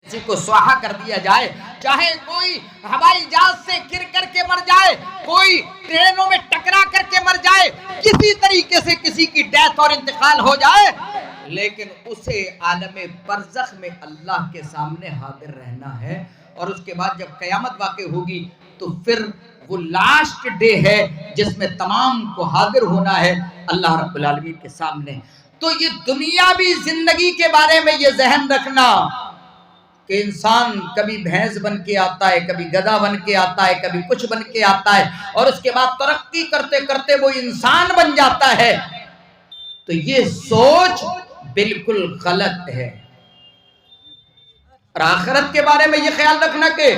کسی کو سواہا کر دیا جائے، چاہے کوئی ہوائی جہاز سے گر کر کے مر جائے، کوئی ٹرینوں میں ٹکرا کر کے مر جائے، کسی طریقے سے کسی کی ڈیتھ اور انتقال ہو جائے، لیکن اسے عالم برزخ میں اللہ کے سامنے حاضر رہنا ہے۔ اور اس کے بعد جب قیامت واقع ہوگی تو پھر وہ لاسٹ ڈے ہے جس میں تمام کو حاضر ہونا ہے اللہ رب العالمین کے سامنے۔ تو یہ دنیاوی زندگی کے بارے میں یہ ذہن رکھنا کہ انسان کبھی بھینس بن کے آتا ہے، کبھی گدھا بن کے آتا ہے، کبھی کچھ بن کے آتا ہے، اور اس کے بعد ترقی کرتے کرتے وہ انسان بن جاتا ہے، تو یہ سوچ بالکل غلط ہے۔ اور آخرت کے بارے میں یہ خیال رکھنا کہ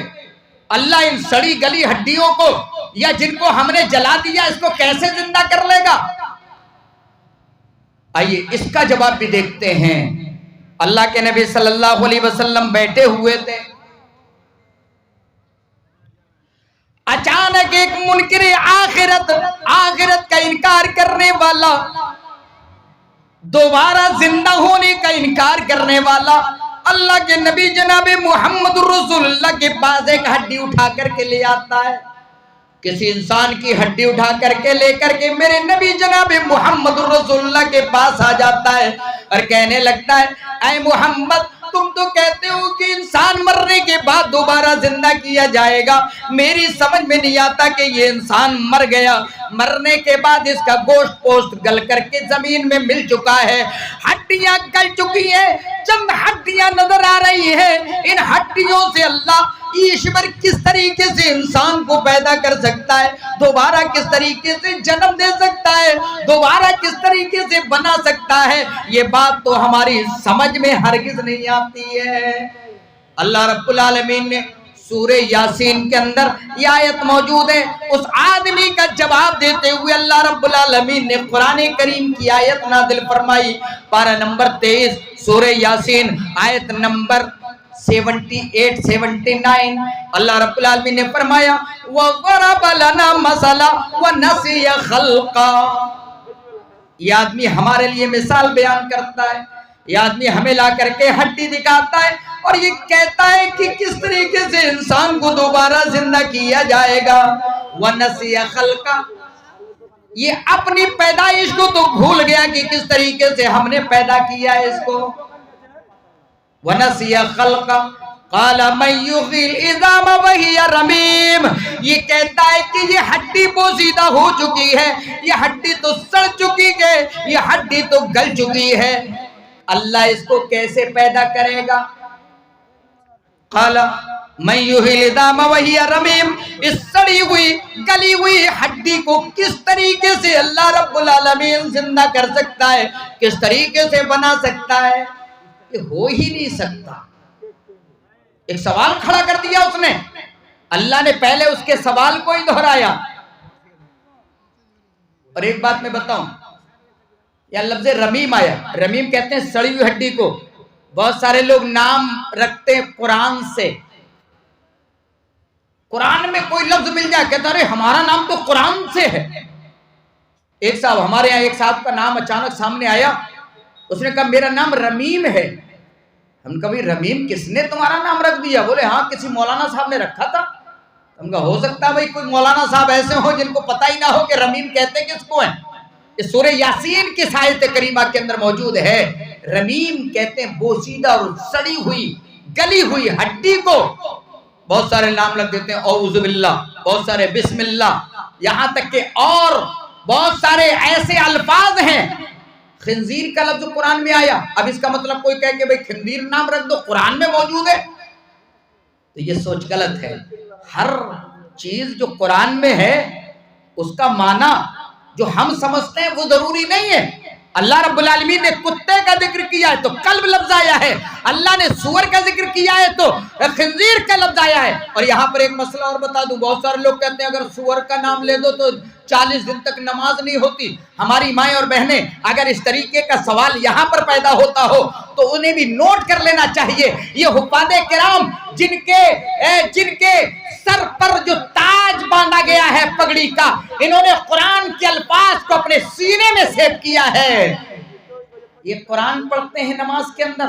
اللہ ان سڑی گلی ہڈیوں کو یا جن کو ہم نے جلا دیا اس کو کیسے زندہ کر لے گا۔ آئیے اس کا جواب بھی دیکھتے ہیں۔ اللہ کے نبی صلی اللہ علیہ وسلم بیٹھے ہوئے تھے، اچانک ایک منکر آخرت کا انکار کرنے والا، دوبارہ زندہ ہونے کا انکار کرنے والا اللہ کے نبی جناب محمد رسول اللہ کے پاس ایک ہڈی اٹھا کر کے لے آتا ہے۔ کسی انسان کی ہڈی اٹھا کر کے لے کر کے میرے نبی جناب محمد رسول اللہ کے پاس آ جاتا ہے اور کہنے لگتا ہے، اے محمد تم تو کہتے ہو کہ انسان مرنے کے بعد دوبارہ زندہ کیا جائے گا، میری سمجھ میں نہیں آتا کہ یہ انسان مر گیا، مرنے کے بعد اس کا گوشت پوشت گل کر کے زمین میں مل چکا ہے، ہڈیاں گل چکی ہیں، چند ہڈیاں نظر آ رہی ہیں، ان ہڈیوں سے اللہ ایشور کس طریقے سے انسان کو پیدا کر سکتا ہے، دوبارہ کس طریقے سے جنم دے سکتا ہے، دوبارہ کس طریقے سے بنا سکتا ہے، یہ بات تو ہماری سمجھ میں ہرگز نہیں آتی ہے۔ اللہ رب العالمین نے سورہ یاسین کے اندر یہ آیت موجود ہے، اس آدمی کا جواب دیتے ہوئے اللہ رب العالمین نے قرآن کریم کی آیت نازل فرمائی، پارہ نمبر 23 سورہ یاسین آیت نمبر 78-79۔ اللہ رب العالمین نے فرمایا وَضَرَبَ لَنَا مَثَلًا وَنَسِيَ خَلْقًا۔ یہ آدمی ہمارے لیے مثال بیان کرتا ہے، یہ آدمی ہمیں لا کر کے ہڈی دکھاتا ہے اور یہ کہتا ہے کہ کس طریقے سے انسان کو دوبارہ زندہ کیا جائے گا۔ وَنَسِيَ خَلْقًا، یہ اپنی پیدائش کو تو بھول گیا کہ کس طریقے سے ہم نے پیدا کیا ہے اس کو۔ وَنَسِيَ خَلْقًا قَالَ مَنْ يُحْيِي الْعِظَامَ وَهِيَ رَمِيمٌ، یہ کہتا ہے کہ یہ ہڈی بوسیدہ ہو چکی ہے، یہ ہڈی تو سڑ چکی ہے، یہ ہڈی تو گل چکی ہے، اللہ اس کو کیسے پیدا کرے گا۔ قَالَ مَنْ يُحْيِي الْعِظَامَ وَهِيَ رَمِيمٌ، اس سڑی ہوئی گلی ہوئی ہڈی کو کس طریقے سے اللہ رب العالمین زندہ کر سکتا ہے، کس طریقے سے بنا سکتا ہے، یہ ہو ہی نہیں سکتا۔ ایک سوال کھڑا کر دیا اس نے، اللہ نے پہلے اس کے سوال کو ہی دہرایا۔ اور ایک بات میں بتاؤں، یہ لفظ رمیم آیا، رمیم کہتے ہیں سڑی ہوئی ہڈی کو، بہت سارے لوگ نام رکھتے ہیں قرآن سے، قرآن میں کوئی لفظ مل جائے کہتا ہے ہمارا نام تو قرآن سے ہے۔ ایک صاحب ہمارے یہاں ایک صاحب کا نام اچانک سامنے آیا، اس نے کہا میرا نام رمیم ہے۔ ہم نے کہا بھئی رمیم کس نے تمہارا نام رکھ دیا؟ بولے ہاں کسی مولانا صاحب نے رکھا تھا۔ ہم کہا ہو سکتا ہے بھئی کوئی مولانا صاحب ایسے ہوں جن کو پتہ ہی نہ ہو کہ رمیم کہتے کس کو ہیں۔ اس سورہ یاسین کی آیت کریمہ کے اندر موجود ہے، رمیم کہتے ہیں بوسیدہ اور سڑی ہوئی گلی ہوئی ہڈی کو۔ بہت سارے نام لگ دیتے ہیں، اعوذ باللہ، بہت سارے بسم اللہ، یہاں تک کہ اور بہت سارے ایسے الفاظ ہیں۔ خنزیر کا لفظ قرآن میں آیا، اب اس کا مطلب کوئی کہے کہ بھئی خنزیر نام رکھ دو، قرآن میں موجود ہے، تو یہ سوچ غلط ہے۔ ہر چیز جو قرآن میں ہے اس کا معنی جو ہم سمجھتے ہیں وہ ضروری نہیں ہے۔ اللہ رب العالمین نے کتے کا ذکر کیا ہے تو کلب لفظ آیا ہے، اللہ نے سور کا ذکر کیا ہے تو خنزیر کا لفظ آیا ہے۔ اور یہاں پر ایک مسئلہ اور بتا دوں، بہت سارے لوگ کہتے ہیں اگر سور کا نام لے دو تو 40 دن تک نماز نہیں ہوتی۔ ہماری مائیں اور بہنیں اگر اس طریقے کا سوال یہاں پر پیدا ہوتا ہو تو انہیں بھی نوٹ کر لینا چاہیے، یہ حفاظ کرام جن کے سر پر جو تاج باندھا گیا ہے پگڑی کا، انہوں نے قرآن کے الفاظ کو اپنے سینے میں سیو کیا ہے۔ یہ قرآن پڑھتے ہیں نماز کے اندر،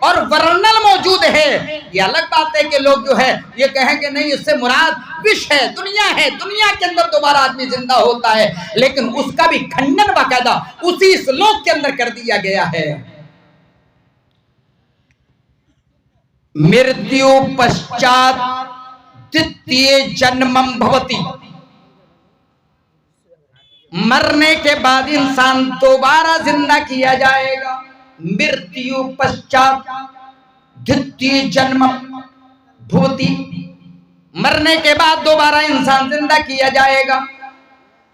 اور ورنل موجود ہے، یہ الگ بات ہے کہ لوگ جو ہے یہ کہیں کہ نہیں اس سے مراد وش ہے، دنیا ہے، دنیا کے اندر دوبارہ آدمی زندہ ہوتا ہے، لیکن اس کا بھی کھنڈن باقاعدہ اسی سلوک کے اندر کر دیا گیا ہے۔ مرتیو پشچات دتیہ جنمم بھوتی، مرنے کے بعد انسان دوبارہ زندہ کیا جائے گا۔ مرتیو پشچات دتیہ جنمم بھوتی، مرنے کے بعد دوبارہ انسان زندہ کیا جائے گا،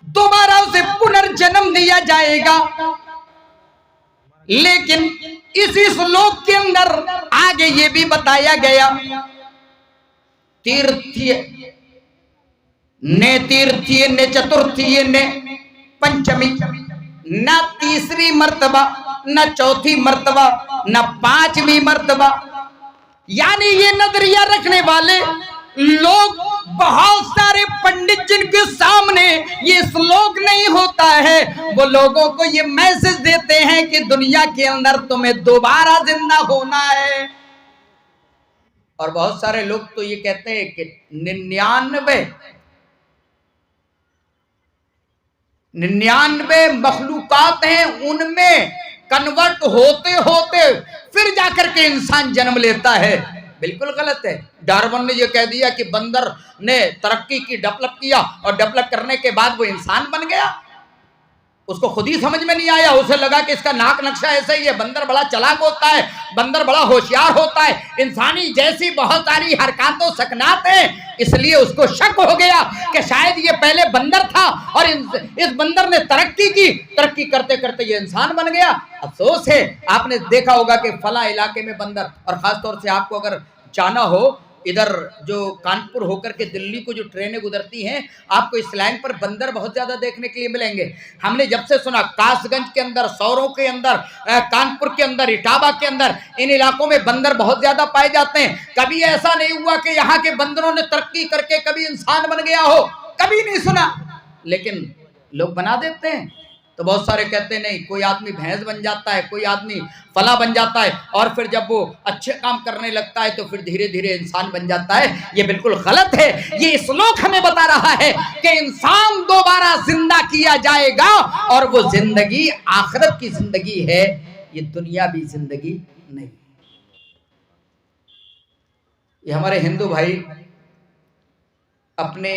دوبارہ اسے پنرجنم دیا جائے گا۔ لیکن اسی سلوک کے اندر آگے یہ بھی بتایا گیا، تیرتھیہ نے تیرتھیہ نے چترتھیہ نے پنچمی، نہ تیسری مرتبہ نہ چوتھی مرتبہ نہ پانچویں مرتبہ، یعنی یہ نظریہ رکھنے والے لوگ بہت سارے پنڈت جن کے سامنے یہ سلوک نہیں ہوتا ہے، وہ لوگوں کو یہ میسج دیتے ہیں کہ دنیا کے اندر تمہیں دوبارہ زندہ ہونا ہے۔ اور بہت سارے لوگ تو یہ کہتے ہیں کہ 99 مخلوقات ہیں، ان میں کنورٹ ہوتے ہوتے پھر جا کر کے انسان جنم لیتا ہے۔ بالکل غلط ہے۔ ڈارون نے یہ کہہ دیا کہ بندر نے ترقی کی، ڈیولپ کیا، اور ڈیولپ کرنے کے بعد وہ انسان بن گیا۔ اس کو خود ہی سمجھ میں نہیں آیا، اسے لگا کہ اس کا ناک نقشہ ایسا ہی ہے، بندر بڑا چلاک ہوتا ہے، بندر بڑا ہوشیار ہوتا ہے، انسانی جیسی بہت ساری حرکات و سکنات ہیں، اس لیے اس کو شک ہو گیا کہ شاید یہ پہلے بندر تھا اور اس بندر نے ترقی کی، ترقی کرتے کرتے یہ انسان بن گیا۔ افسوس ہے، آپ نے دیکھا ہوگا کہ فلاں علاقے میں بندر، اور خاص طور سے آپ کو اگر جانا ہو ادھر جو کانپور ہو کر کے دلی کو جو ٹرینیں گزرتی ہیں، آپ کو اس لائن پر بندر بہت زیادہ دیکھنے کے لیے ملیں گے۔ ہم نے جب سے سنا کاس گنج کے اندر، سوروں کے اندر، کانپور کے اندر، اٹاوا کے اندر، ان علاقوں میں بندر بہت زیادہ پائے جاتے ہیں۔ کبھی ایسا نہیں ہوا کہ یہاں کے بندروں نے ترقی کر کے کبھی انسان بن گیا ہو، کبھی نہیں سنا، لیکن لوگ بنا دیتے ہیں۔ تو بہت سارے کہتے ہیں نہیں، کوئی آدمی بھینس بن جاتا ہے، کوئی آدمی فلاں بن جاتا ہے، اور پھر جب وہ اچھے کام کرنے لگتا ہے تو پھر دھیرے دھیرے انسان بن جاتا ہے۔ یہ بالکل غلط ہے۔ یہ سلوک ہمیں بتا رہا ہے کہ انسان دوبارہ زندہ کیا جائے گا، اور وہ زندگی آخرت کی زندگی ہے، یہ دنیاوی زندگی نہیں۔ یہ ہمارے ہندو بھائی اپنے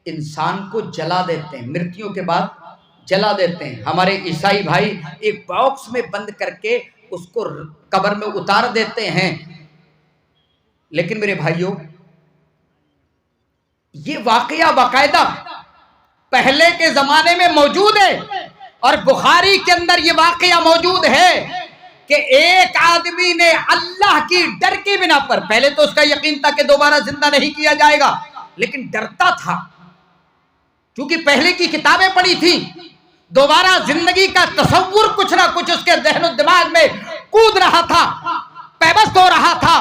انسان کو جلا دیتے ہیں، مرتیوں کے بعد جلا دیتے ہیں۔ ہمارے عیسائی بھائی ایک باکس میں بند کر کے اس کو قبر میں اتار دیتے ہیں۔ لیکن میرے بھائیوں، یہ واقعہ باقاعدہ پہلے کے زمانے میں موجود ہے، اور بخاری کے اندر یہ واقعہ موجود ہے کہ ایک آدمی نے اللہ کی ڈر کے بنا پر، پہلے تو اس کا یقین تھا کہ دوبارہ زندہ نہیں کیا جائے گا، لیکن ڈرتا تھا کیونکہ پہلے کی کتابیں پڑھی تھی، دوبارہ زندگی کا تصور کچھ نہ کچھ اس کے ذہن و دماغ میں کود رہا تھا، پیوست ہو رہا تھا۔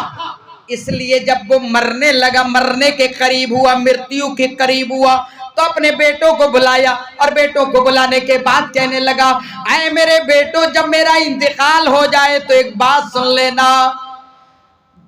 اس لیے جب وہ مرنے لگا، مرنے کے قریب ہوا، مرتیو کے قریب ہوا، تو اپنے بیٹوں کو بلایا، اور بیٹوں کو بلانے کے بعد کہنے لگا، اے میرے بیٹوں، جب میرا انتقال ہو جائے تو ایک بات سن لینا،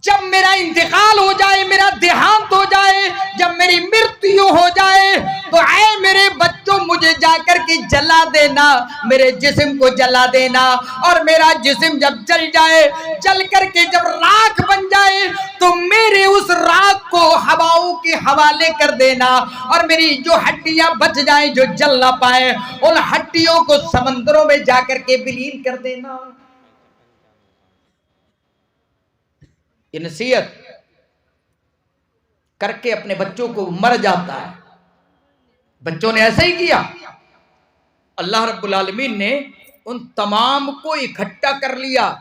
جب میرا انتقال ہو جائے، میرا دیہانت ہو جائے، جب میری مرتیو ہو جائے، تو اے میرے بچوں مجھے جا کر کے جلا دینا، میرے جسم کو جلا دینا، اور میرا جسم جب جل جائے، جل کر کے جب راکھ بن جائے، تو میرے اس راکھ کو ہواؤں کے حوالے کر دینا، اور میری جو ہڈیاں بچ جائیں جو جل نہ پائے، ان ہڈیوں کو سمندروں میں جا کر کے ولیل کر دینا۔ یہ نصیحت کر کے اپنے بچوں کو مر جاتا ہے۔ بچوں نے ایسا ہی کیا۔ اللہ رب العالمین نے ان تمام کو اکٹھا کر لیا۔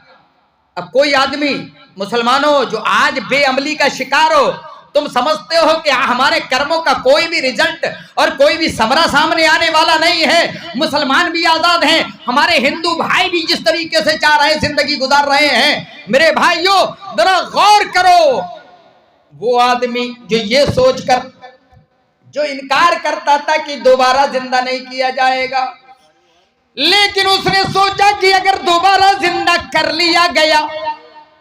اب کوئی آدمی مسلمانوں جو آج بے عملی کا شکار ہو، تم سمجھتے ہو کہ ہمارے کرموں کا کوئی بھی رزلٹ اور کوئی بھی ثمرہ سامنے آنے والا نہیں ہے، مسلمان بھی آزاد ہیں، ہمارے ہندو بھائی بھی جس طریقے سے چاہ رہے زندگی گزار رہے ہیں، میرے بھائیوں ذرا غور کرو۔ وہ آدمی جو یہ سوچ کر جو انکار کرتا تھا کہ دوبارہ زندہ نہیں کیا جائے گا، لیکن اس نے سوچا کہ اگر دوبارہ زندہ کر لیا گیا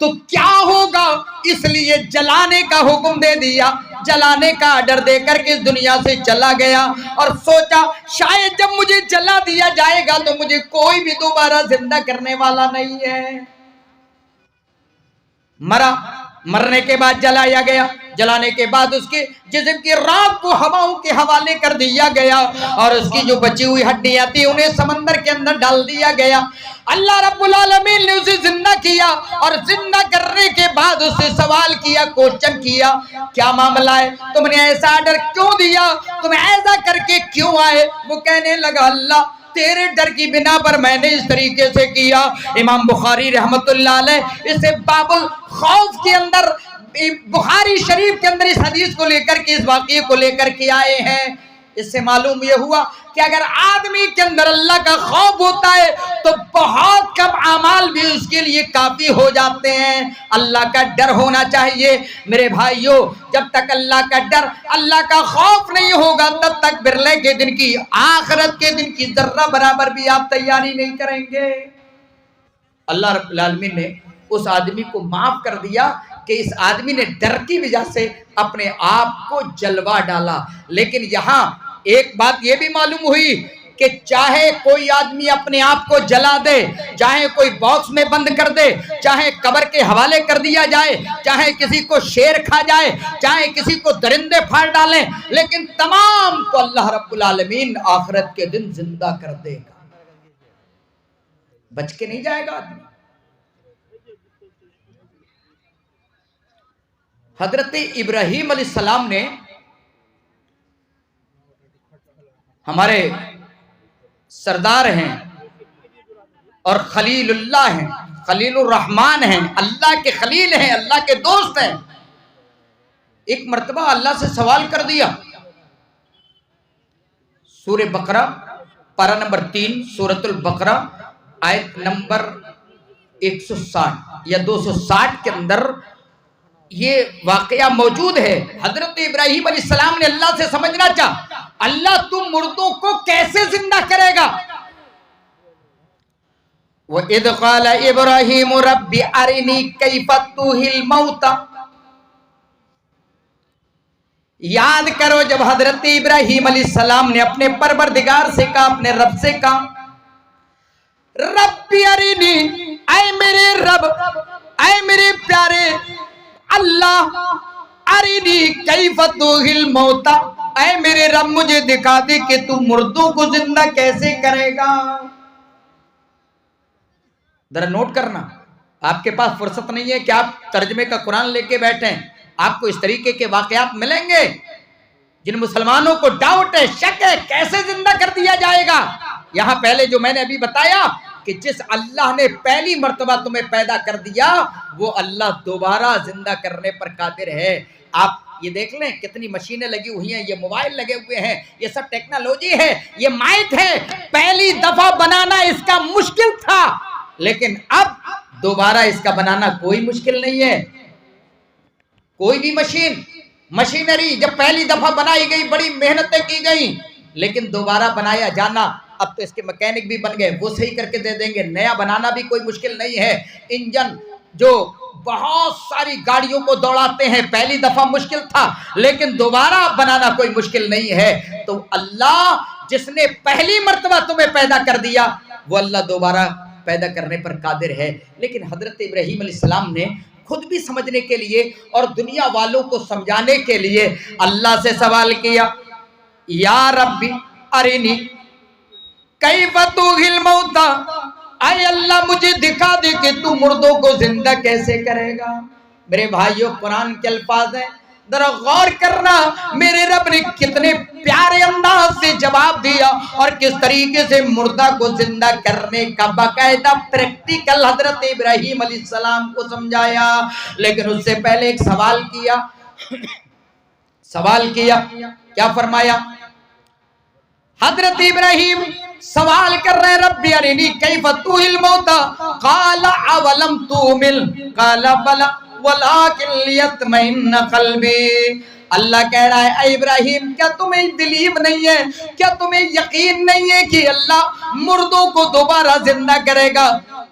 تو کیا ہوگا، اس لیے جلانے کا حکم دے دیا، جلانے کا آرڈر دے کر کے اس دنیا سے چلا گیا، اور سوچا شاید جب مجھے جلا دیا جائے گا تو مجھے کوئی بھی دوبارہ زندہ کرنے والا نہیں ہے۔ مرنے کے بعد جلایا گیا، جلانے کے بعد اس کے جسم کی رات کو ہواؤں کے حوالے کر دیا گیا، اور اس کی جو بچی ہوئی ہڈیاں تھی انہیں سمندر کے اندر ڈال دیا گیا۔ اللہ رب العالمین نے اسے زندہ کیا، اور زندہ کرنے کے بعد اس سے سوال کیا، کوشچن کیا، کیا معاملہ ہے، تم نے ایسا آرڈر کیوں دیا، تم ایسا کر کے کیوں آئے؟ وہ کہنے لگا اللہ تیرے ڈر کی بنا پر میں نے اس طریقے سے کیا۔ امام بخاری رحمت اللہ علیہ اسے باب الخوف کے اندر، بخاری شریف کے اندر اس حدیث کو لے کر کے، اس واقعے کو لے کر کے آئے ہیں۔ اس سے معلوم یہ ہوا کہ اگر آدمی کے اندر اللہ کا خوف ہوتا ہے تو بہت کم اعمال بھی اس کے لیے کافی ہو جاتے ہیں۔ اللہ کا ڈر ہونا چاہیے میرے بھائیوں، جب تک اللہ کا ڈر، اللہ کا خوف نہیں ہوگا تب تک برلے کے دن کی، آخرت کے دن کی ذرہ برابر بھی آپ تیاری نہیں کریں گے۔ اللہ رب العالمین نے اس آدمی کو معاف کر دیا کہ اس آدمی نے ڈر کی وجہ سے اپنے آپ کو جلوا ڈالا۔ لیکن یہاں ایک بات یہ بھی معلوم ہوئی کہ چاہے کوئی آدمی اپنے آپ کو جلا دے، چاہے کوئی باکس میں بند کر دے، چاہے قبر کے حوالے کر دیا جائے، چاہے کسی کو شیر کھا جائے، چاہے کسی کو درندے پھاڑ ڈالیں، لیکن تمام کو اللہ رب العالمین آخرت کے دن زندہ کر دے گا، بچ کے نہیں جائے گا آدمی۔ حضرت ابراہیم علیہ السلام نے، ہمارے سردار ہیں اور خلیل اللہ ہیں، خلیل الرحمن ہیں، اللہ کے خلیل ہیں، اللہ کے دوست ہیں، ایک مرتبہ اللہ سے سوال کر دیا۔ سورہ بقرہ پارہ نمبر 3 سورۃ البقرہ آیت نمبر 160 یا 260 کے اندر یہ واقعہ موجود ہے۔ حضرت ابراہیم علیہ السلام نے اللہ سے سمجھنا چاہا، اللہ تم مردوں کو کیسے زندہ کرے گا؟ وَإِذْ قَالَ إِبْرَاهِيمُ رَبِّ أَرِنِي كَيْفَ تُحْيِي الْمَوْتَى۔ یاد کرو جب حضرت ابراہیم علیہ السلام نے اپنے پروردگار سے کہا، اپنے رب سے کہا، رب ارنی، اے میرے رب، اے میرے پیارے اللہ، ارنی کیف تحیی الموتى، اے میرے رب مجھے دکھا دے کہ تو مردوں کو زندہ کیسے کرے گا۔ ذرا نوٹ کرنا، آپ کے پاس فرصت نہیں ہے کہ آپ ترجمے کا قرآن لے کے بیٹھیں، آپ کو اس طریقے کے واقعات ملیں گے جن مسلمانوں کو ڈاؤٹ ہے، شک ہے، کیسے زندہ کر دیا جائے گا۔ یہاں پہلے جو میں نے ابھی بتایا کہ جس اللہ نے پہلی مرتبہ تمہیں پیدا کر دیا وہ اللہ دوبارہ زندہ کرنے پر قادر ہے۔ آپ یہ دیکھ لیں کتنی مشینیں لگی ہوئی ہیں، یہ موبائل لگے ہوئے ہیں، یہ سب ٹیکنالوجی ہے، یہ مائک ہے، پہلی دفعہ بنانا اس کا مشکل تھا، لیکن اب دوبارہ اس کا بنانا کوئی مشکل نہیں ہے۔ کوئی بھی مشینری جب پہلی دفعہ بنائی گئی بڑی محنتیں کی گئیں، لیکن دوبارہ بنایا جانا، اب تو اس کے مکینک بھی بن گئے، وہ صحیح کر کے دے دیں گے، نیا بنانا بھی کوئی مشکل نہیں ہے۔ انجن جو بہت ساری گاڑیوں کو دوڑاتے ہیں، پہلی دفعہ مشکل تھا لیکن دوبارہ بنانا کوئی مشکل نہیں ہے۔ تو اللہ جس نے پہلی مرتبہ تمہیں پیدا کر دیا وہ اللہ دوبارہ پیدا کرنے پر قادر ہے۔ لیکن حضرت ابراہیم علیہ السلام نے خود بھی سمجھنے کے لیے اور دنیا والوں کو سمجھانے کے لیے اللہ سے سوال کیا، یا ربی ارنی کیف تحیی الموتى، اے اللہ مجھے دکھا دے کہ تو مردوں کو زندہ کیسے کرے گا۔ میرے بھائیوں قرآن کے الفاظ ہیں، ذرا غور کرنا، میرے رب نے کتنے پیارے انداز سے جواب دیا اور کس طریقے سے مردہ کو زندہ کرنے کا باقاعدہ پریکٹیکل حضرت ابراہیم علیہ السلام کو سمجھایا۔ لیکن اس سے پہلے ایک سوال کیا، کیا فرمایا؟ حضرت ابراہیم سوال کر رہے، رب ارنی کیف تحیی الموتى قال اولم تؤمن قال بلى ولكن ليطمئن قلبي۔ اللہ کہہ رہا ہے اے ابراہیم کیا تمہیں بلیو نہیں ہے, کیا تمہیں یقین نہیں ہے کہ اللہ مردوں کو دوبارہ زندہ کرے گا؟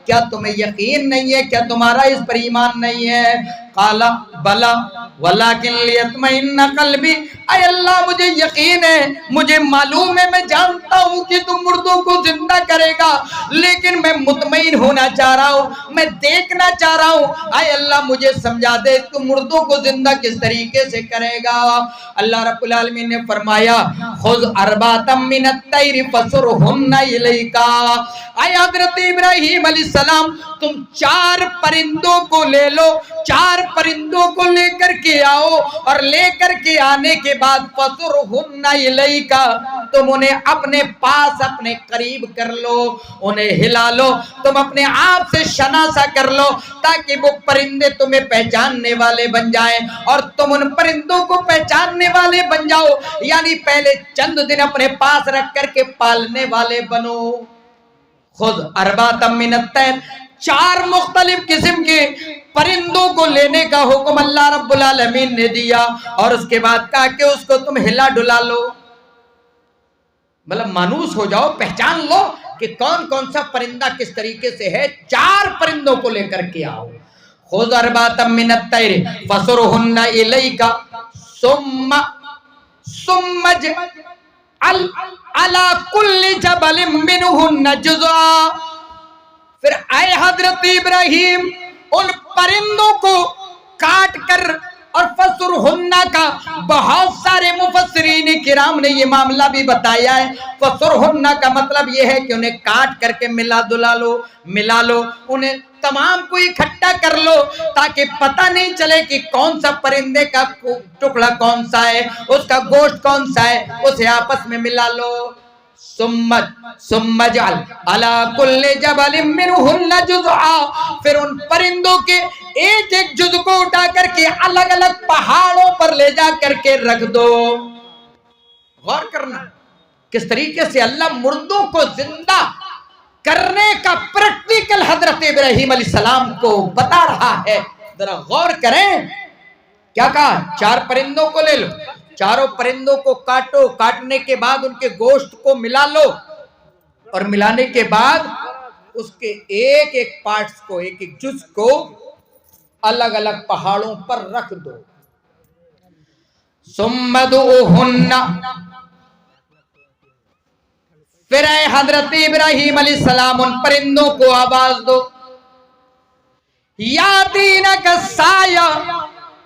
کیا تمہیں یقین نہیں ہے, کیا تمہارا اس پر ایمان نہیں ہے؟ قال بلا ولکن لیطمئن قلبی, اے اللہ مجھے یقین ہے, مجھے معلوم ہے, میں جانتا ہوں کہ تم مردوں کو زندہ کرے گا, لیکن میں مطمئن ہونا چاہ رہا ہوں, میں دیکھنا چاہ رہا ہوں, اے اللہ مجھے سمجھا دے تم مردوں کو زندہ کس طریقے سے کرے گا. اللہ رب العالمین نے فرمایا خذ اربعۃ من الطیر فصرهن الیک, اے حضرت ابراہیم علیہ السلام تم 4 پرندوں کو لے لو, 4 پرندوں کو لے کر کے آؤ, اور لے کر کے آنے کے بعد فصرهن الیک, تم انہیں اپنے پاس اپنے قریب کر لو, انہیں ہلا لو, تم اپنے آپ سے شناسا کر لو تاکہ وہ پرندے تمہیں پہچاننے والے بن جائیں اور تم ان پرندوں کو پہچاننے والے بن جاؤ, یعنی پہلے چند دن اپنے پاس رکھ کر کے پالنے والے بنو. خود اربعۃ من الطیر, 4 مختلف قسم کے پرندوں کو لینے کا حکم اللہ رب العالمین نے دیا, اور اس کے بعد کہا کہ اس کو تم ہلا ڈلا لو, مطلب مانوس ہو جاؤ, پہچان لو کہ کون کون سا پرندہ کس طریقے سے ہے. 4 پرندوں کو لے کر کے آؤ. خذ اربعۃ من الطیر فصرهن الیک ثم اجعل علی کل جبل منہن جزءا. پھر اے حضرت ابراہیم ان پرندوں کو کاٹ کر, اور فصرهن کا بہت سارے مفسرین کرام نے یہ معاملہ بھی بتایا ہے. فصرهن کا مطلب یہ ہے کہ انہیں کاٹ کر کے ملا لو, انہیں تمام کو اکٹھا کر لو تاکہ پتہ نہیں چلے کہ کون سا پرندے کا ٹکڑا کون سا ہے, اس کا گوشت کون سا ہے, اسے آپس میں ملا لو. ثم اجعل علی کل جبل منہن جزءا, پھر ان پرندوں کے ایک ایک جز کو اٹھا کر کے الگ الگ پہاڑوں پر لے جا کر کے رکھ دو. غور کرنا کس طریقے سے اللہ مردوں کو زندہ کرنے کا پریکٹیکل حضرت ابراہیم علیہ السلام کو بتا رہا ہے. ذرا غور کریں, کیا کہا 4 پرندوں کو لے لو, 4 پرندوں کو کاٹو, کاٹنے کے بعد ان کے گوشت کو ملا لو, اور ملانے کے بعد اس کے ایک ایک پارٹس کو, ایک ایک جز کو الگ الگ پہاڑوں پر رکھ دو. ثم ادعوہن, پھر اے حضرت ابراہیم علیہ السلام ان پرندوں کو آواز دو. یاتینک سایہ,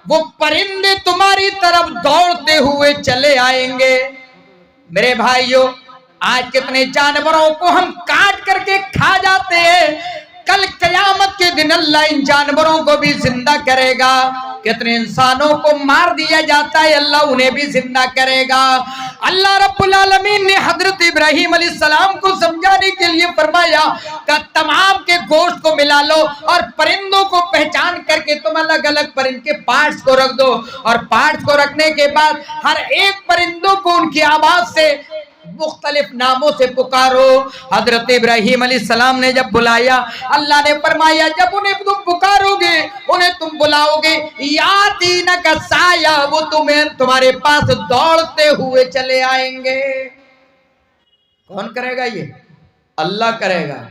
وہ پرندے تمہاری طرف دوڑتے ہوئے چلے آئیں گے. میرے بھائیو, آج کتنے جانوروں کو ہم کاٹ کر کے کھا جاتے ہیں, کل قیامت کے دن اللہ ان جانوروں کو بھی زندہ کرے گا. کتنے انسانوں کو مار دیا جاتا ہے, اللہ انہیں بھی زندہ کرے گا. اللہ رب العالمین نے حضرت ابراہیم علیہ السلام کو سمجھانے کے لیے فرمایا کہ تمام کے گوشت کو ملا لو, اور پرندوں کو پہچان کر کے تم الگ الگ پرند کے پارٹس کو رکھ دو, اور پارٹس کو رکھنے کے بعد ہر ایک پرندوں کو ان کی آواز سے مختلف ناموں سے پکارو. حضرت ابراہیم علیہ السلام نے جب بلایا, اللہ نے فرمایا جب انہیں تم پکارو گے, انہیں تم بلاؤ گے, یاتینک سایہ, وہ تمہارے پاس دوڑتے ہوئے چلے آئیں گے. کون کرے گا یہ؟ اللہ کرے گا.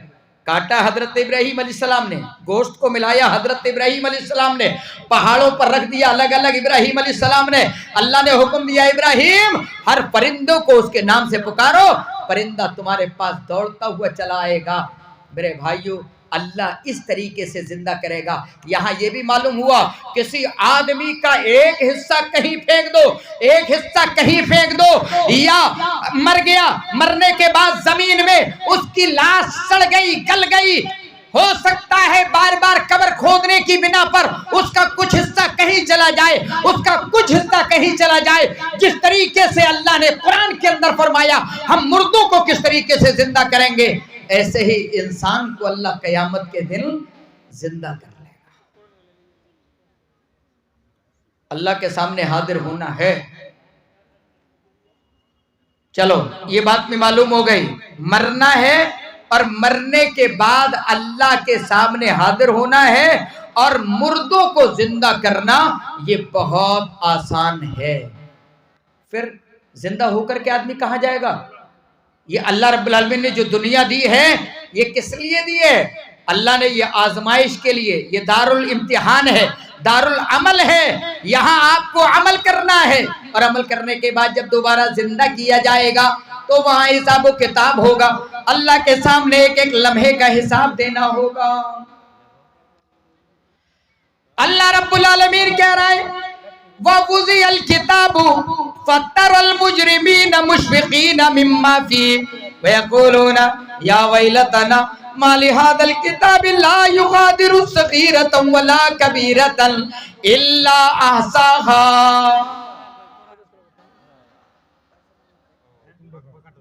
کاٹا حضرت ابراہیم علیہ السلام نے, گوشت کو ملایا حضرت ابراہیم علیہ السلام نے, پہاڑوں پر رکھ دیا الگ الگ ابراہیم علیہ السلام نے. اللہ نے حکم دیا ابراہیم ہر پرندوں کو اس کے نام سے پکارو, پرندہ تمہارے پاس دوڑتا ہوا چلا آئے گا. میرے بھائیو, اللہ اس طریقے سے زندہ کرے گا. یہاں یہ بھی معلوم ہوا کسی آدمی کا ایک حصہ کہیں پھینک دو, ایک حصہ کہیں پھینک دو, یا مر گیا, مرنے کے بعد زمین میں اس کی لاش سڑ گئی, گل گئی, ہو سکتا ہے بار بار قبر کھودنے کی بنا پر اس کا کچھ حصہ کہیں چلا جائے, اس کا کچھ حصہ کہیں چلا جائے. جس طریقے سے اللہ نے قرآن کے اندر فرمایا ہم مردوں کو کس طریقے سے زندہ کریں گے, ایسے ہی انسان کو اللہ قیامت کے دن زندہ کر لے گا. اللہ کے سامنے حاضر ہونا ہے. چلو یہ بات بھی معلوم ہو گئی, مرنا ہے اور مرنے کے بعد اللہ کے سامنے حاضر ہونا ہے, اور مردوں کو زندہ کرنا یہ بہت آسان ہے۔ پھر زندہ ہو کر کے آدمی کہاں جائے گا؟ یہ اللہ رب العالمین نے جو دنیا دی ہے یہ کس لیے دی ہے؟ اللہ نے یہ آزمائش کے لیے، یہ دار الامتحان ہے، دار العمل ہے، یہاں آپ کو عمل کرنا ہے، اور عمل کرنے کے بعد جب دوبارہ زندہ کیا جائے گا تو وہاں حساب و کتاب ہوگا، اللہ کے سامنے ایک ایک لمحے کا حساب دینا ہوگا۔ اللہ رب العالمین کہہ رہا ہے وَوُضِعَ الْكِتَابُ فَتَرَى الْمُجْرِمِينَ مُشْفِقِينَ مِمَّا فِيهِ وَيَقُولُونَ يَا وَيْلَتَنَا مَا لِهَذَا الْكِتَابِ لَا يُغَادِرُ صَغِيرَةً وَلَا كَبِيرَةً إِلَّا أَحْصَاهَا۔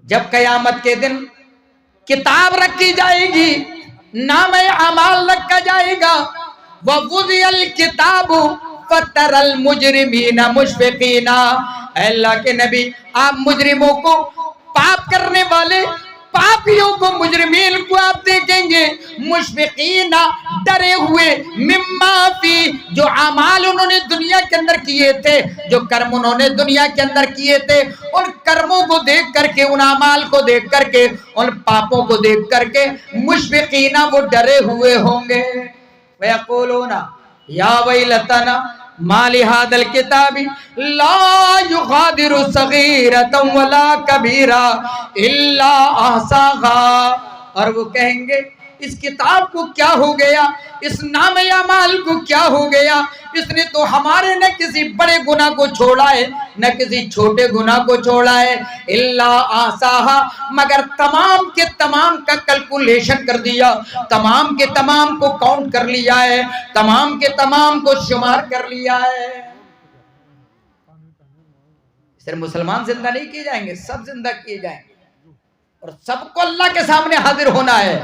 جب قیامت کے دن کتاب رکھی جائے گی، نام اعمال رکھا جائے گا، وَوُضِعَ الْكِتَابُ فَتَرَى الْمُجْرِمِينَ مُشْفِقِينَ، اے اللہ کے نبی آپ مجرموں کو، پاپ کرنے والے پاپیوں کو، مجرمین کو آپ دیکھیں گے مشفقین، ڈرے ہوئے، مما فی، جو اعمال انہوں نے دنیا کے اندر کیے تھے، جو کرم انہوں نے دنیا کے اندر کیے تھے، ان کرموں کو دیکھ کر کے، ان اعمال کو دیکھ کر کے، ان پاپوں کو دیکھ کر کے مشفقین وہ ڈرے ہوئے ہوں گے۔ وَيَقُولُونَ يَا وَيْلَتَنَا مَا لِهَذَا الْكِتَابِ لَا يُغَادِرُ صَغِيرَةً وَلَا كَبِيرَةً إِلَّا أَحْصَاهَا، اور وہ کہیں گے اس کتاب کو کیا ہو گیا، اس نام اعمال کو کیا ہو گیا، اس نے تو ہمارے نہ کسی بڑے گناہ کو چھوڑا ہے نہ کسی چھوٹے گناہ کو چھوڑا ہے، الا احصاها، مگر تمام کے تمام کا کیلکولیشن کر دیا، تمام کے تمام کو کاؤنٹ کر لیا ہے، تمام کے تمام کو شمار کر لیا ہے۔ صرف مسلمان زندہ نہیں کیے جائیں گے، سب زندہ کیے جائیں گے، اور سب کو اللہ کے سامنے حاضر ہونا ہے۔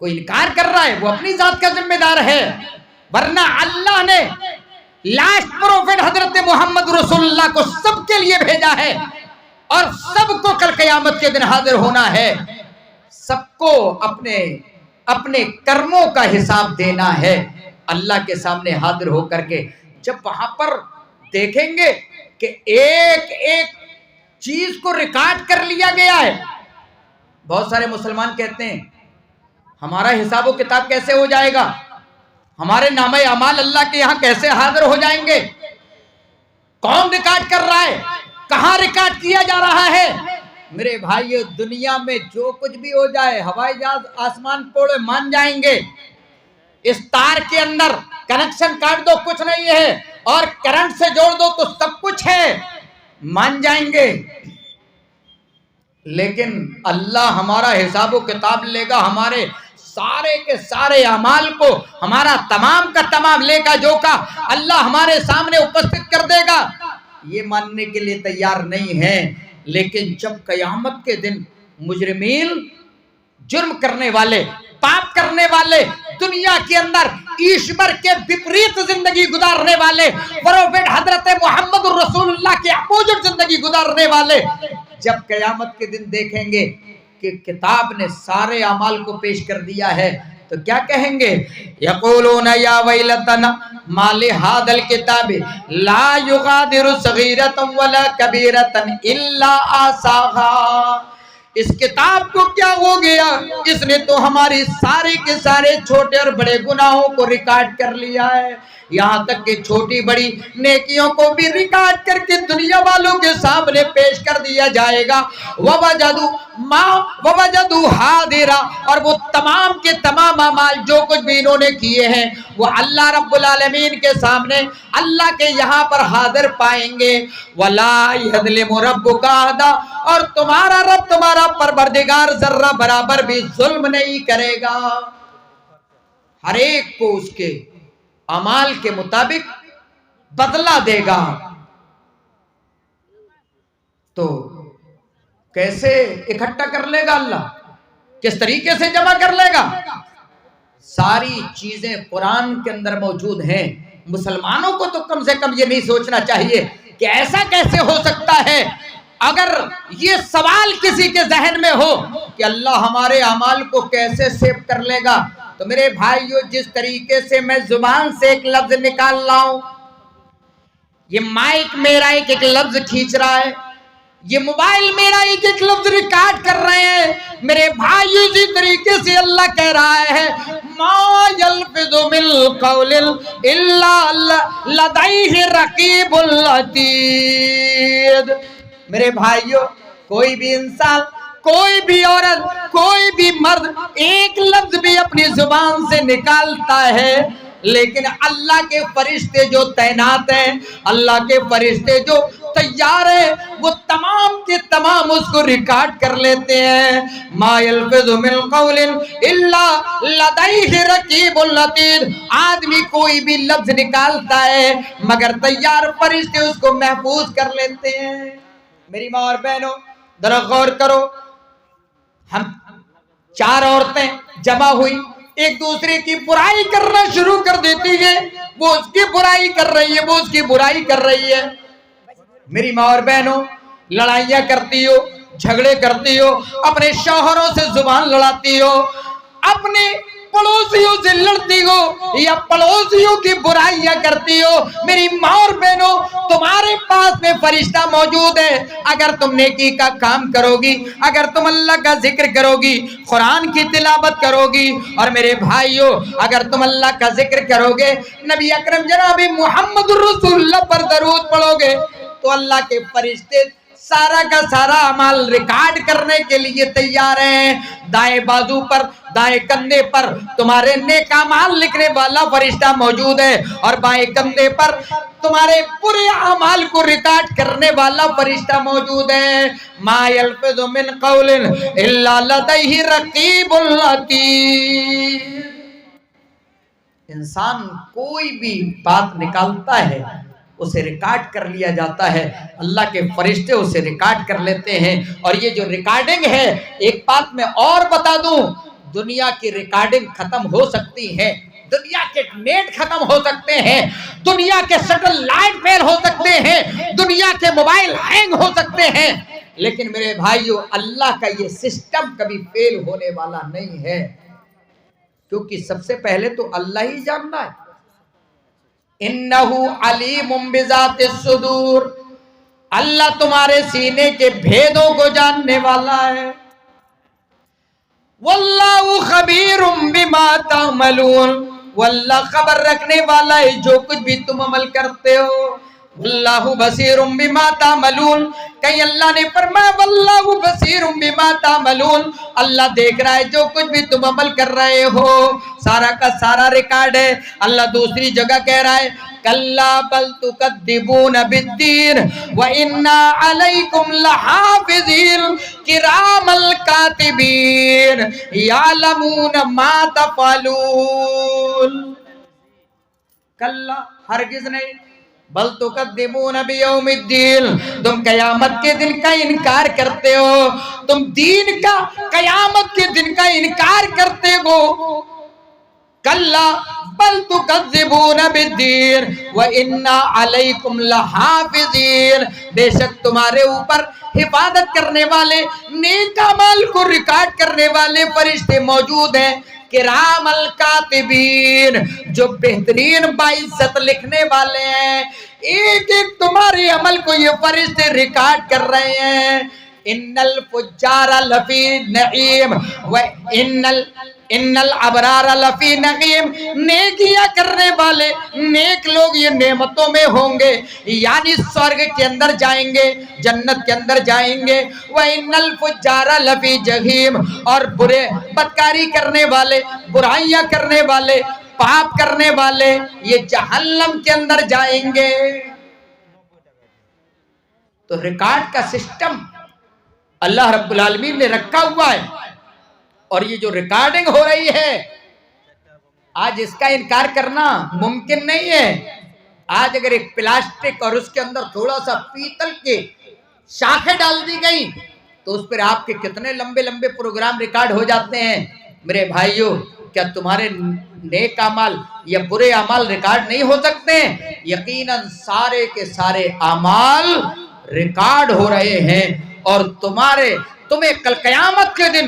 کوئی انکار کر رہا ہے وہ اپنی ذات کا ذمہ دار ہے، ورنہ اللہ نے لاسٹ پروفیٹ حضرت محمد رسول اللہ کو سب کے لیے بھیجا ہے، اور سب کو کل قیامت کے دن حاضر ہونا ہے، سب کو اپنے کرموں کا حساب دینا ہے اللہ کے سامنے حاضر ہو کر کے۔ جب وہاں پر دیکھیں گے کہ ایک ایک چیز کو ریکارڈ کر لیا گیا ہے، بہت سارے مسلمان کہتے ہیں ہمارا حساب و کتاب کیسے ہو جائے گا، ہمارے نامہ اعمال اللہ کے یہاں کیسے حاضر ہو جائیں گے، کون ریکارڈ کر رہا ہے، کہاں ریکارڈ کیا جا رہا ہے؟ میرے بھائیو دنیا میں جو کچھ بھی ہو جائے، ہوائی جہاز آسمان پوڑے مان جائیں گے، اس تار کے اندر کنیکشن کاٹ دو کچھ نہیں ہے، اور کرنٹ سے جوڑ دو تو سب کچھ ہے، مان جائیں گے، لیکن اللہ ہمارا حساب و کتاب لے گا، ہمارے سارے کے سارے اعمال کو، ہمارا تمام کا تمام لے گا جو کا اللہ ہمارے سامنے اپستھت کر دے گا، یہ ماننے کے لیے تیار نہیں ہے۔ لیکن جب قیامت کے دن مجرمین، جرم کرنے والے، پاپ کرنے والے، دنیا کے اندر ایشور کے وپریت زندگی گزارنے والے، پروفیٹ حضرت محمد رسول اللہ کے اپوزٹ زندگی گزارنے والے، جب قیامت کے دن دیکھیں گے کہ کتاب نے سارے اعمال کو پیش کر دیا ہے تو کیا کہیں گے؟ یقولون یا ویلتنا ما لہذا الکتاب لا یغادر صغیرۃ ولا کبیرۃ الا احصاها، اس کتاب کو کیا ہو گیا، اس نے تو ہماری سارے کے سارے چھوٹے اور بڑے گناہوں کو ریکارڈ کر لیا ہے، یہاں تک کہ چھوٹی بڑی نیکیوں کو بھی ریکارڈ کر کے دنیا والوں کے سامنے پیش کر دیا جائے گا۔ وَوَجَدُوا حَاضِرًا، اور وہ تمام کے تمام اعمال جو کچھ بھی انہوں نے کیے ہیں وہ اللہ رب العالمین کے سامنے، اللہ کے یہاں پر حاضر پائیں گے۔ وَلَا يَظْلِمُ رَبُّكَ أَحَدًا، اور تمہارا رب، تمہارا پروردگار ذرہ برابر بھی ظلم نہیں کرے گا، ہر ایک کو اس کے اعمال کے مطابق بدلہ دے گا۔ تو کیسے اکٹھا کر لے گا اللہ، کس طریقے سے جمع کر لے گا؟ ساری چیزیں قرآن کے اندر موجود ہیں۔ مسلمانوں کو تو کم سے کم یہ نہیں سوچنا چاہیے کہ ایسا کیسے ہو سکتا ہے۔ اگر یہ سوال کسی کے ذہن میں ہو کہ اللہ ہمارے اعمال کو کیسے سیو کر لے گا، تو میرے بھائیو جس طریقے سے میں زبان سے ایک لفظ نکال رہا ہوں، یہ مائک میرا ایک ایک لفظ کھینچ رہا ہے، یہ موبائل میرا ایک ایک لفظ ریکارڈ کر رہے ہیں، میرے بھائیو اسی طریقے سے اللہ کہہ رہا ہے ما یلفظ من قول الا لدیہ رقیب عتید۔ میرے بھائیو کوئی بھی انسان، کوئی بھی عورت، کوئی بھی مرد ایک لفظ بھی اپنی زبان سے نکالتا ہے، لیکن اللہ کے فرشتے جو تعینات ہیں، اللہ کے فرشتے جو تیار ہیں، وہ تمام کے تمام اس کو ریکارڈ کر لیتے ہیں۔ ما یلفظ من قول الا لدیہ رقیب عتید۔ آدمی کوئی بھی لفظ نکالتا ہے مگر تیار فرشتے اس کو محفوظ کر لیتے ہیں۔ میری ماں اور بہنوں ذرا غور کرو، ہم 4 عورتیں جمع ہوئی، ایک دوسرے کی برائی کرنا شروع کر دیتی ہے، وہ اس کی برائی کر رہی ہے، وہ اس کی برائی کر رہی ہے۔ میری ماں اور بہنوں لڑائیاں کرتی ہو، جھگڑے کرتی ہو، اپنے شوہروں سے زبان لڑاتی ہو، اپنے پڑوسیوں سے لڑتی ہو یا پڑوسیوں کی برائیاں کرتی ہو، میری ماں اور بہنوں تمہارے پاس میں فرشتہ موجود ہے۔ اگر تم نیکی کا کام کرو گی، اگر تم اللہ کا ذکر کرو گی، قرآن کی تلاوت کرو گی، اور میرے بھائیوں اگر تم اللہ کا ذکر کرو گے، نبی اکرم جناب محمد رسول اللہ پر درود پڑھو گے، تو اللہ کے فرشتے سارا کا سارا عمل ریکارڈ کرنے کے لیے تیار ہیں۔ دائیں بازو پر، دائیں کندھے پر تمہارے نیک اعمال لکھنے والا فرشتہ موجود ہے، اور بائیں کندھے پر تمہارے برے اعمال کو ریکارڈ کرنے والا فرشتہ موجود ہے۔ ما یلفظ من قول الا لدیہ رقیب عتید۔ انسان کوئی بھی بات نکالتا ہے اسے ریکارڈ کر لیا جاتا ہے، اللہ کے فرشتے اسے ریکارڈ کر لیتے ہیں۔ اور یہ جو ریکارڈنگ ہے، ایک بات میں اور بتا دوں، دنیا کی ریکارڈنگ ختم ہو سکتی ہے، دنیا کے نیٹ ختم ہو سکتے ہیں، دنیا کے سیٹلائٹ فیل ہو سکتے ہیں، دنیا کے موبائل ہینگ ہو سکتے ہیں، لیکن میرے بھائیو اللہ کا یہ سسٹم کبھی فیل ہونے والا نہیں ہے، کیونکہ سب سے پہلے تو اللہ ہی جاننا ہے۔ انہو علیم بذات الصدور، اللہ تمہارے سینے کے بھیدوں کو جاننے والا ہے۔ واللہ خبیر بما تعملون، واللہ خبر رکھنے والا ہے جو کچھ بھی تم عمل کرتے ہو۔ واللہ بصیر بما تعملون، کہیں اللہ نے فرمایا واللہ بصیر بما تعملون، اللہ دیکھ رہا ہے جو کچھ بھی تم عمل کر رہے ہو، سارا کا سارا ریکارڈ ہے۔ اللہ دوسری جگہ کہہ رہا ہے کلا بل تکذبون بالدین وَإِنَّا عَلَيْكُمْ لَحَافِظِينَ كِرَامًا الْكَاتِبِينَ يَعْلَمُونَ مَا تَفْعَلُونَ۔ کلا ہرگز نہیں، بل تکذبون بیوم الدین، تم قیامت کے دن کا انکار کرتے ہو، تم دین کا، قیامت کے دن کا انکار کرتے ہو۔ کلا بل تکذبون بالدین وَإِنَّا عَلَيْكُمْ لَحَافِظِينَ، بے شک تمہارے اوپر حفاظت کرنے والے، نیک اعمال کو ریکارڈ کرنے والے فرشتے موجود ہیں، کرام الکاتبین، جو بہترین باعزت لکھنے والے ہیں۔ ایک ایک تمہارے عمل کو یہ فرشتے ریکارڈ کر رہے ہیں۔ ان الفجار لفی نعیم ان الابرار لفی نعیم، نیکیاں کرنے والے نیک لوگ یہ نعمتوں میں ہوں گے، یعنی سورگ کے اندر جائیں گے، جنت کے اندر جائیں گے۔ وَإِنَّ الْفُجَّارَ لَفِي جَحِيمٍ، اور برے بدکاری کرنے والے، برائیاں کرنے والے، پاپ کرنے والے یہ جہنم کے اندر جائیں گے۔ تو ریکارڈ کا سسٹم اللہ رب العالمین نے رکھا ہوا ہے، اور یہ جو ریکارڈنگ ہو رہی ہے آج اس کا انکار کرنا ممکن نہیں ہے۔ آج اگر ایک پلاسٹک اور اس کے اندر تھوڑا سا پیتل کے شاخیں ڈال دی گئی تو اس پر آپ کے کتنے لمبے لمبے پروگرام ریکارڈ ہو جاتے ہیں۔ میرے بھائیوں کیا تمہارے نیک اعمال یا برے اعمال ریکارڈ نہیں ہو سکتے؟ یقیناً سارے کے سارے اعمال ریکارڈ ہو رہے ہیں، اور تمہیں کل قیامت کے دن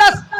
10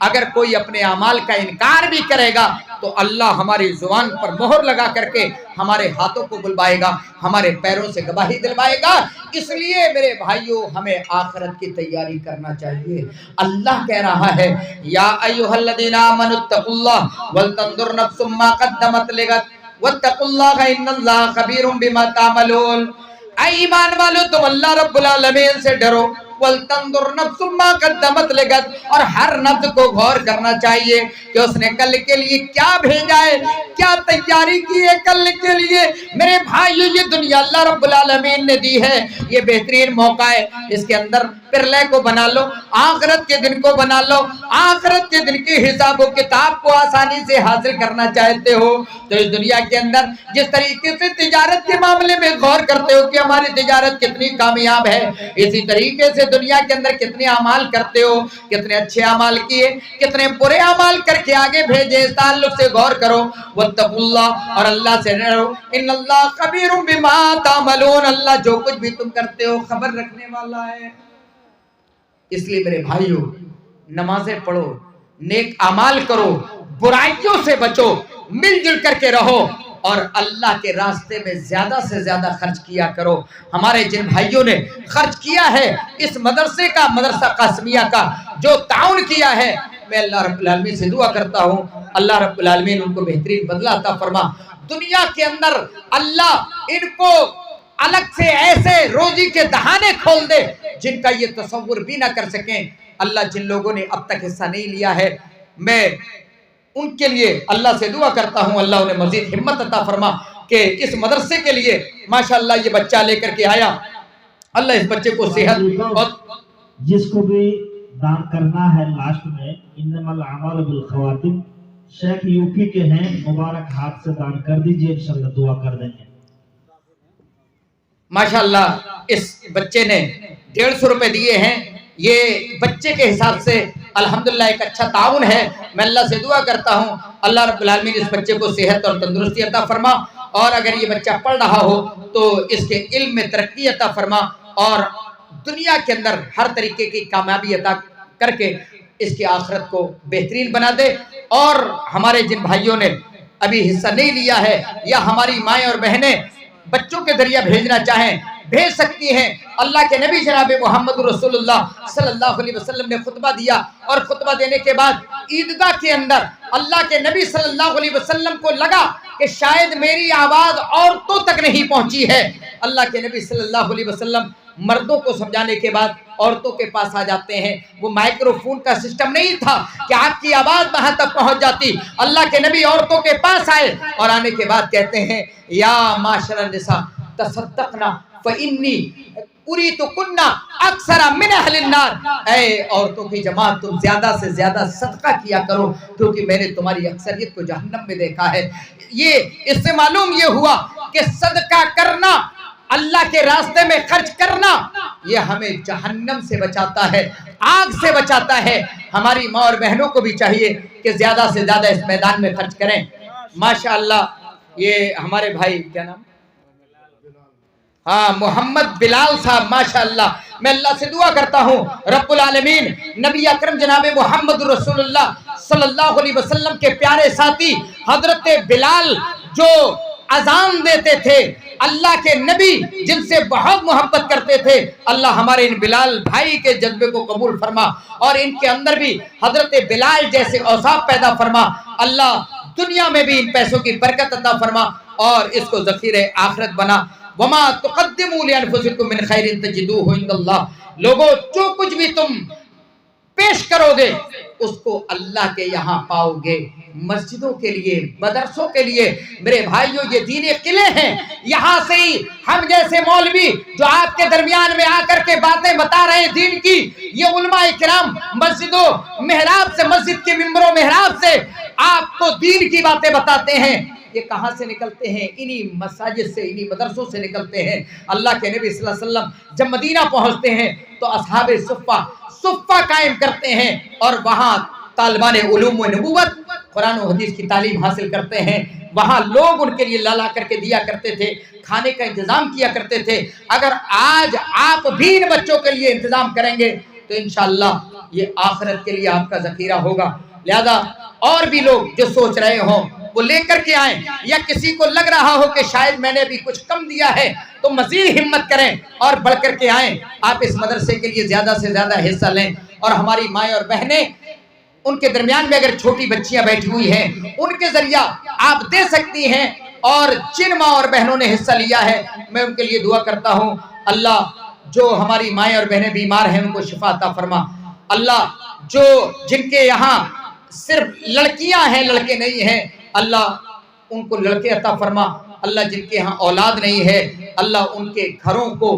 اگر کوئی اپنے اعمال کا انکار بھی کرے گا تو اللہ ہماری زبان پر مہر لگا کر کے ہمارے ہاتھوں کو بلوائے گا، ہمارے پیروں سے گواہی دلوائے گا۔ اس لیے میرے بھائیوں ہمیں آخرت کی تیاری کرنا چاہیے۔ اللہ کہہ رہا ہے یا ایھا الذین آمنوا اتقوا اللہ ولتنظر نفس ما قدمت لغد واتقوا اللہ ان اللہ خبیر بما تعملون۔ اے ایمان والو تم اللہ رب العالمین سے ڈرو، وَلْتَنْظُرْ نَفْسٌ مَا قَدَّمَتْ لِغَدٍ، اور ہر نفس کو غور کرنا چاہیے کہ اس نے کل کے لیے کیا بھیجا ہے، کیا تیاری کی ہے کل کے لیے۔ میرے بھائیو یہ دنیا اللہ رب العالمین نے دی ہے، یہ بہترین موقع ہے، اس کے اندر پرلے کو بنا لو، آخرت کے دن کو بنا لو۔ آخرت کے دن کی حساب و کتاب کو آسانی سے حاصل کرنا چاہتے ہو تو اس دنیا کے اندر جس طریقے سے تجارت کے معاملے میں غور کرتے ہو کہ ہماری تجارت کتنی کامیاب ہے، اسی طریقے سے دنیا کے اندر کتنے اعمال کرتے ہو، کتنے اچھے اعمال کیے، کتنے برے اعمال کر کے آگے بھیجے، اس تعلق سے غور کرو۔ واتقوا اللہ، اور اللہ سے ڈرو، ان اللہ خبیر بما تعملون، اللہ جو کچھ بھی تم کرتے ہو خبر رکھنے والا ہے۔ اس لیے میرے بھائیو نمازیں پڑھو، نیک اعمال کرو، برائیوں سے بچو، مل جل کر کے رہو، اور اللہ کے راستے میں زیادہ سے زیادہ خرچ کیا کرو۔ ہمارے جن بھائیوں نے خرچ کیا ہے اس مدرسے کا، مدرسہ قاسمیہ کا جو تعاون کیا ہے، میں اللہ رب العالمین سے دعا کرتا ہوں اللہ رب العالمین ان کو بہترین بدلہ عطا فرما۔ دنیا کے اندر اللہ ان کو الگ سے ایسے روزی کے دہانے کھول دے جن کا یہ تصور بھی نہ کر سکیں۔ اللہ جن لوگوں نے اب تک حصہ نہیں لیا ہے، میں ان کے لیے اللہ سے دعا کرتا ہوں اللہ انہیں مزید ہمت عطا فرما کہ اس مدرسے کے لیے ماشاءاللہ یہ بچہ لے کر کے آیا، اللہ اس بچے کو صحت اور جس کو بھی دان کرنا ہے لاسٹ میں انما الاعمال بالخواتم، شیخ یو پی کے ہیں، مبارک ہاتھ سے دان کر دیجئے، انشاءاللہ دعا کر دیں گے۔ ماشاءاللہ اس بچے نے 150 روپے دیے ہیں، یہ بچے کے حساب سے الحمدللہ ایک اچھا تعاون ہے۔ میں اللہ سے دعا کرتا ہوں اللہ رب العالمین اس بچے کو صحت اور تندرستی عطا فرما، اور اگر یہ بچہ پڑھ رہا ہو تو اس کے علم میں ترقی عطا فرما، اور دنیا کے اندر ہر طریقے کی کامیابی عطا کر کے اس کی آخرت کو بہترین بنا دے۔ اور ہمارے جن بھائیوں نے ابھی حصہ نہیں لیا ہے یا ہماری مائیں اور بہنیں بچوں کے ذریعہ بھیجنا چاہیں بھیج سکتی ہیں۔ اللہ کے نبی جناب محمد رسول اللہ صلی اللہ علیہ وسلم نے خطبہ دیا، اور خطبہ دینے کے بعد عیدگاہ کے اندر اللہ کے نبی صلی اللہ علیہ وسلم کو لگا کہ شاید میری آواز عورتوں تک نہیں پہنچی ہے۔ اللہ کے نبی صلی اللہ علیہ وسلم مردوں کو سمجھانے کے بعد عورتوں کے پاس آ جاتے ہیں۔ وہ مائکرو فون کا سسٹم نہیں تھا کہ آپ کی آواز وہاں تک پہنچ جاتی۔ اللہ کے نبی عورتوں کے پاس آئے اور آنے کے بعد کہتے ہیں یا معاشر النساء تصدقنا فإنی اریتکن اکثر من اہل النار، اے عورتوں کی جماعت تم زیادہ سے زیادہ صدقہ کیا کرو کیونکہ میں نے تمہاری اکثریت کو جہنم میں دیکھا ہے۔ یہ اس سے معلوم یہ ہوا کہ صدقہ کرنا، اللہ کے راستے میں خرچ کرنا، یہ ہمیں جہنم سے بچاتا ہے، آگ سے بچاتا ہے۔ ہماری ماں اور بہنوں کو بھی چاہیے کہ زیادہ سے زیادہ اس میدان میں خرچ کریں۔ ماشاءاللہ یہ ہمارے بھائی کیا نام، محمد بلال صاحب، ماشاءاللہ میں اللہ سے دعا کرتا ہوں رب العالمین نبی اکرم جناب محمد رسول اللہ صلی اللہ علیہ وسلم کے پیارے ساتھی حضرت بلال جو اذان دیتے تھے، اللہ کے نبی جن سے بہت محبت کرتے تھے، اللہ ہمارے ان بلال بھائی کے جذبے کو قبول فرما، اور ان کے اندر بھی حضرت بلال جیسے اوصاف پیدا فرما۔ اللہ دنیا میں بھی ان پیسوں کی برکت عطا فرما اور اس کو ذخیرہ آخرت بنا۔ وما تقدموا لانفسکم من خیر تجدوہ عند اللہ، لوگوں جو کچھ بھی تم پیش کرو گے اس کو اللہ کے یہاں پاؤ گے۔ مسجدوں کے لیے، مدرسوں کے لیے میرے بھائیوں یہ دینی قلعے ہیں، یہاں سے ہی ہم جیسے مولوی جو آپ کے درمیان میں آ کر کے باتیں بتا رہے ہیں دین کی، یہ علماء کرام مسجدوں محراب سے، مسجد کے ممبروں محراب سے آپ کو دین کی باتیں بتاتے ہیں۔ یہ کہاں سے نکلتے ہیں؟ انہی مساجد سے، انہی مدرسوں سے نکلتے ہیں۔ اللہ کے نبی صلی اللہ علیہ وسلم جب مدینہ پہنچتے ہیں تو اصحاب صفہ قائم کرتے ہیں اور وہاں طالبان علوم و نبوت قرآن و حدیث کی تعلیم حاصل کرتے ہیں۔ وہاں لوگ ان کے لیے لا کر کے دیا کرتے تھے، کھانے کا انتظام کیا کرتے تھے۔ اگر آج آپ بھی ان بچوں کے لیے انتظام کریں گے تو انشاءاللہ یہ آخرت کے لیے آپ کا ذخیرہ ہوگا. لہذا اور بھی لوگ جو سوچ رہے ہوں وہ لے کر کے آئیں، یا کسی کو لگ رہا ہو کہ شاید میں نے بھی کچھ کم دیا ہے تو مزید ہمت کریں اور بڑھ کر کے آئیں. آپ اس مدرسے کے لیے زیادہ سے زیادہ حصہ لیں. اور ہماری مائیں اور بہنیں، ان کے درمیان میں اگر چھوٹی بچیاں بیٹھی ہوئی ہیں، ان کے ذریعہ آپ دے سکتی ہیں. اور جن ماں اور بہنوں نے حصہ لیا ہے میں ان کے لیے دعا کرتا ہوں، اللہ جو ہماری مائیں اور بہنیں بیمار ہیں ان کو شفا عطا فرما. اللہ جو جن کے یہاں صرف لڑکیاں ہیں لڑکے نہیں ہیں، اللہ ان کو لڑکے عطا فرما. اللہ جن کے یہاں اولاد نہیں ہے، اللہ ان کے گھروں کو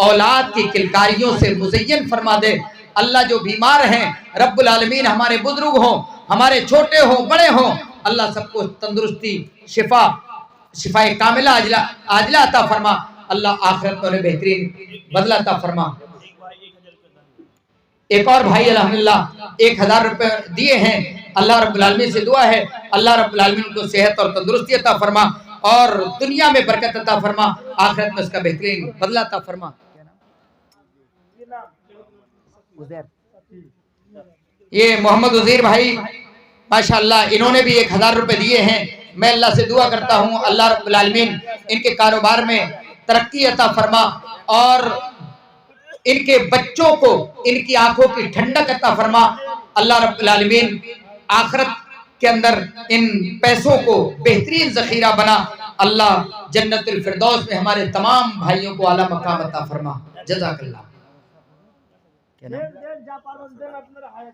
اولاد کی کلکاریوں سے مزین فرما دے. اللہ جو بیمار ہیں رب العالمین، ہمارے بزرگ ہوں، ہمارے چھوٹے ہوں، بڑے ہوں، اللہ سب کو تندرستی، شفا کاملہ عاجلہ عطا فرما. اللہ آخرت میں انہیں بہترین بدلہ عطا فرما. ایک اور بھائی الحمدللہ 1000 روپے دیے ہیں. اللہ رب العالمین سے دعا ہے اللہ رب العالمین کو صحت اور تندرستی عطا فرما اور دنیا میں برکت عطا فرما، آخرت میں اس کا بہترین بدلہ عطا فرما. یہ محمد عزیر بھائی ماشاءاللہ انہوں نے بھی 1000 روپے دیے ہیں. میں اللہ سے دعا کرتا ہوں اللہ رب العالمین ان کے کاروبار میں ترقی عطا فرما اور ان کے بچوں کو ان کی آنکھوں کی ٹھنڈک عطا فرما. اللہ رب العالمین آخرت کے اندر ان پیسوں کو بہترین ذخیرہ بنا. اللہ جنت الفردوس میں ہمارے تمام بھائیوں کو اعلیٰ مقام عطا فرما. جزاک اللہ.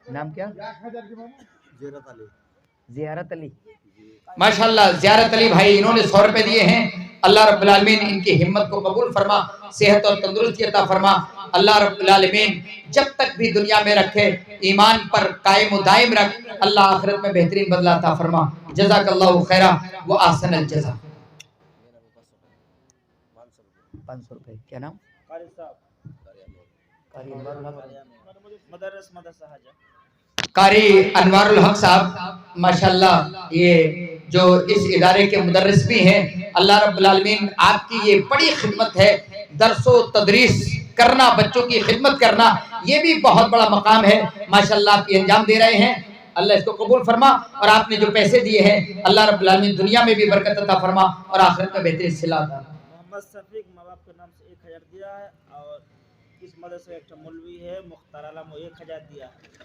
نام کیا؟ زیارت علی. ماشاءاللہ زیارت علی بھائی انہوں نے 100 روپے دیے ہیں. اللہ رب العالمین ان کی ہمت کو قبول فرما، صحت اور تندرستی عطا فرما. اللہ رب العالمین جب تک بھی دنیا میں رکھے ایمان پر قائم و دائم رکھ. اللہ آخرت میں بہترین بدلہ عطا فرما. جزاک اللہ خیرہ و احسن الجزا. 500 روپے. کیا نام؟ قاری انوار الحق صاحب ماشاءاللہ یہ جو اس ادارے کے مدرس بھی ہیں. اللہ رب العالمین آپ کی یہ بڑی خدمت ہے، درس و تدریس کرنا، بچوں کی خدمت کرنا، یہ بھی بہت بڑا مقام ہے. ماشاءاللہ آپ یہ انجام دے رہے ہیں، اللہ اس کو قبول فرما. اور آپ نے جو پیسے دیے ہیں اللہ رب العالمین دنیا میں بھی برکت عطا فرما اور آخرت میں بہترین صلہ عطا. محمد شفیق ماں باپ کے نام سے 1000 دیا ہے اور اس مدرسے ایک مولوی ہے مختار عالم وہ 1000 دیا ہے.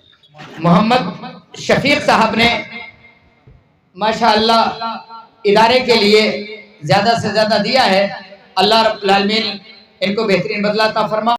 محمد شفیق صاحب نے ماشاءاللہ ادارے کے لیے زیادہ سے زیادہ دیا ہے. اللہ رب العالمین ان کو بہترین بدلہ عطا فرما.